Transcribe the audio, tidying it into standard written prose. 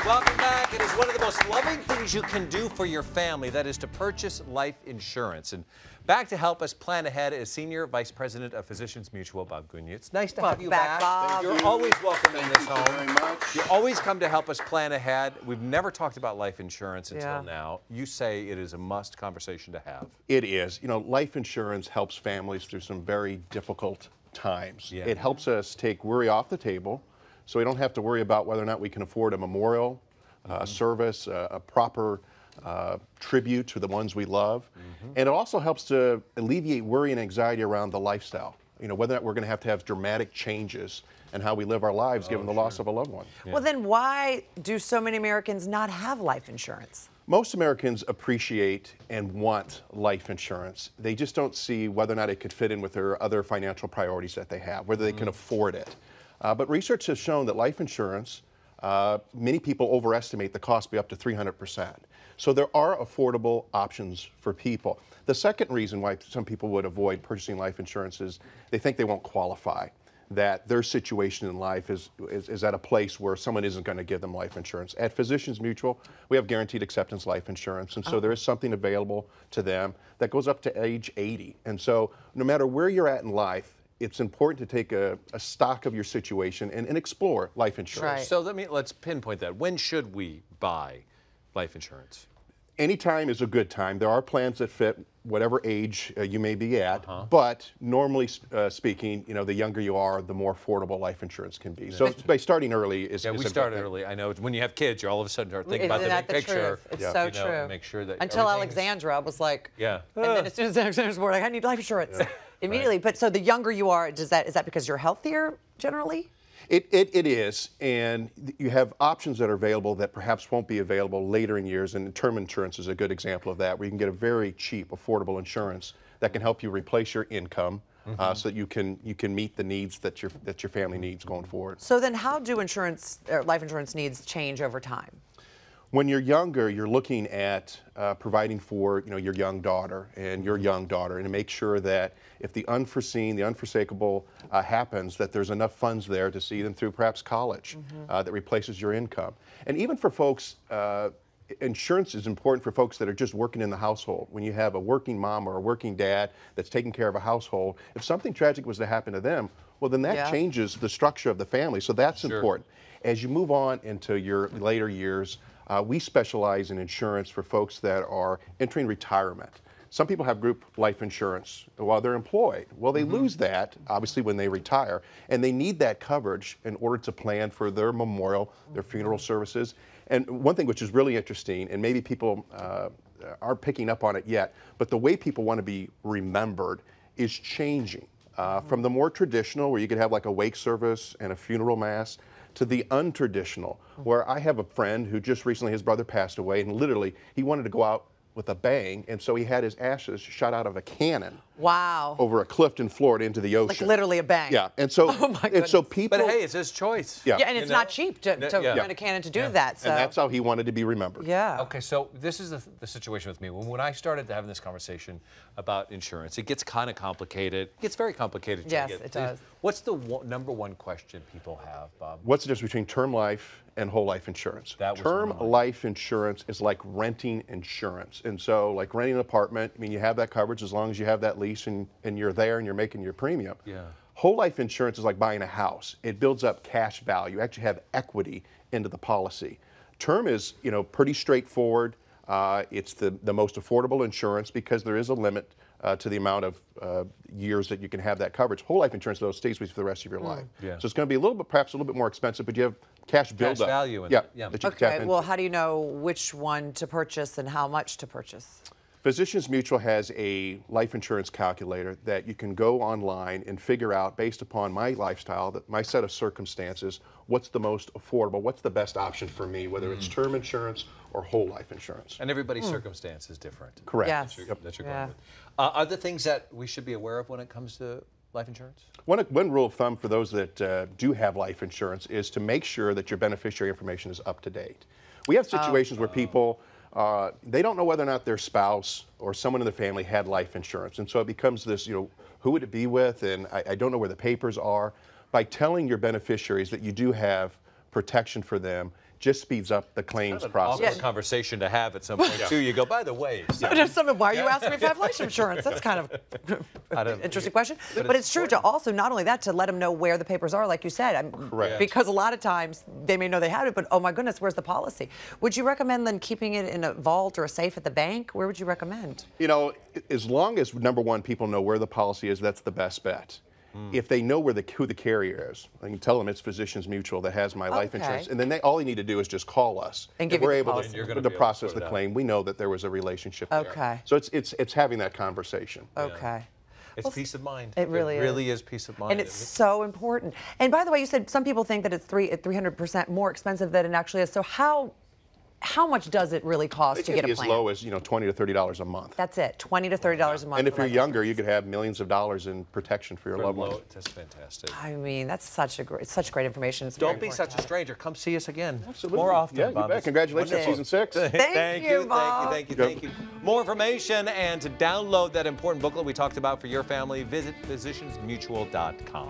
Welcome back. It is one of the most loving things you can do for your family, that is to purchase life insurance. And back to help us plan ahead is Senior Vice President of Physicians Mutual, Bob Gunia. It's nice to have you back. Bob. You're always welcome in this home. Thank you very much. You always come to help us plan ahead. We've never talked about life insurance until Yeah. now. You say it is a must conversation to have. It is. You know, life insurance helps families through some very difficult times. Yeah. It helps us take worry off the table, so we don't have to worry about whether or not we can afford a memorial, service, a proper tribute to the ones we love. And it also helps to alleviate worry and anxiety around the lifestyle. You know, whether or not we're going to have dramatic changes in how we live our lives given the loss of a loved one. Well, then why do so many Americans not have life insurance? Most Americans appreciate and want life insurance. They just don't see whether or not it could fit in with their other financial priorities that they have, whether they can afford it. But research has shown that life insurance, many people overestimate the cost by up to 300%. So there are affordable options for people. The second reason why some people would avoid purchasing life insurance is they think they won't qualify, that their situation in life is at a place where someone isn't going to give them life insurance. At Physicians Mutual, we have guaranteed acceptance life insurance, and so there is something available to them that goes up to age 80. And so no matter where you're at in life, it's important to take a stock of your situation and explore life insurance. Right. So let's pinpoint that. When should we buy life insurance? Any time is a good time. There are plans that fit whatever age you may be at, but normally speaking, you know, the younger you are, the more affordable life insurance can be. So by starting early is Yeah, we started early. I know when you have kids, you all of a sudden start thinking about the Isn't that big picture. truth? It's so you know, true. Make sure that Until everything's- Alexandra was like, Yeah. and then as soon as Alexandra was born, like, I need life insurance immediately. But so the younger you are, is that because you're healthier generally? It is, and you have options that are available that perhaps won't be available later in years, and term insurance is a good example of that, where you can get a very cheap, affordable insurance that can help you replace your income so that you can meet the needs that your family needs going forward. So then how do life insurance needs change over time? When you're younger, you're looking at providing for your young daughter and your young daughter, and to make sure that if the unforeseen, the unforeseeable happens, that there's enough funds there to see them through perhaps college that replaces your income. And even for folks, insurance is important for folks that are just working in the household. When you have a working mom or a working dad that's taking care of a household, if something tragic was to happen to them, well, then that changes the structure of the family. So that's important. As you move on into your later years, we specialize in insurance for folks that are entering retirement. Some people have group life insurance while they're employed. Well, they lose that, obviously, when they retire, and they need that coverage in order to plan for their memorial, their funeral services. And one thing which is really interesting, and maybe people aren't picking up on it yet, but the way people want to be remembered is changing. From the more traditional, where you could have like a wake service and a funeral mass, to the untraditional, where I have a friend who just recently, his brother passed away, and literally he wanted to go out with a bang, and so he had his ashes shot out of a cannon. Wow. Over a cliff in Florida into the ocean. Like literally a bang. Yeah, and so people. But hey, it's his choice. Yeah, and it's not cheap to rent a cannon to do that. So. And that's how he wanted to be remembered. Yeah. Okay, so this is the situation with me. When I started having this conversation about insurance, it gets kind of complicated. It gets very complicated. Yes, it does. What's the number one question people have, Bob? What's the difference between term life and whole life insurance? Term life insurance is like renting insurance. And so like renting an apartment, I mean, you have that coverage as long as you have that lease and you're there and you're making your premium. Yeah. Whole life insurance is like buying a house. It builds up cash value. You actually have equity into the policy. Term is, pretty straightforward. It's the most affordable insurance because there is a limit to the amount of years that you can have that coverage. Whole life insurance, though, stays with you for the rest of your life. Yeah. So it's going to be perhaps a little bit more expensive, but you have cash buildup. Cash value in that yeah. that you can Okay, tap into. well, how do you know which one to purchase and how much to purchase? Physicians Mutual has a life insurance calculator that you can go online and figure out, based upon my lifestyle, my set of circumstances, what's the most affordable, what's the best option for me, whether it's term insurance or whole life insurance. And everybody's circumstance is different. Correct. Yes. That you're going with. Are there things that we should be aware of when it comes to life insurance? One rule of thumb for those that do have life insurance is to make sure that your beneficiary information is up to date. We have situations where people, they don't know whether or not their spouse or someone in the family had life insurance. And so it becomes this, who would it be with? And I don't know where the papers are. by telling your beneficiaries that you do have protection for them, just speeds up the claims process. Awkward conversation to have at some point too. You go, by the way, Why are you asking me if I have life insurance? That's kind of an interesting question. But it's true to also, not only that, to let them know where the papers are, like you said. Correct. Because a lot of times they may know they have it, but oh my goodness, where's the policy? Would you recommend then keeping it in a vault or a safe at the bank? Where would you recommend? You know, as long as, number one, people know where the policy is, that's the best bet. If they know who the carrier is, I can tell them it's Physicians Mutual that has my life insurance, and then all they need to do is just call us. And give we're you the able policy. to process the claim. We know that there was a relationship there. Okay. So it's having that conversation. Okay. it's peace of mind. It really is peace of mind. And it's so important. And by the way, you said some people think that it's 300% more expensive than it actually is. So how much does it really cost to get a plan? As low as $20 to $30 a month. That's it, $20 to $30 a month. And if you're younger, you could have millions of dollars in protection for your loved ones. That's fantastic. I mean, that's such great information. It's Don't be such a stranger. Come see us again. Absolutely. More often, Yeah, you Bob. bet. Congratulations on season 6. Thank you, Bob. Thank you. More information and to download that important booklet we talked about for your family, visit physiciansmutual.com.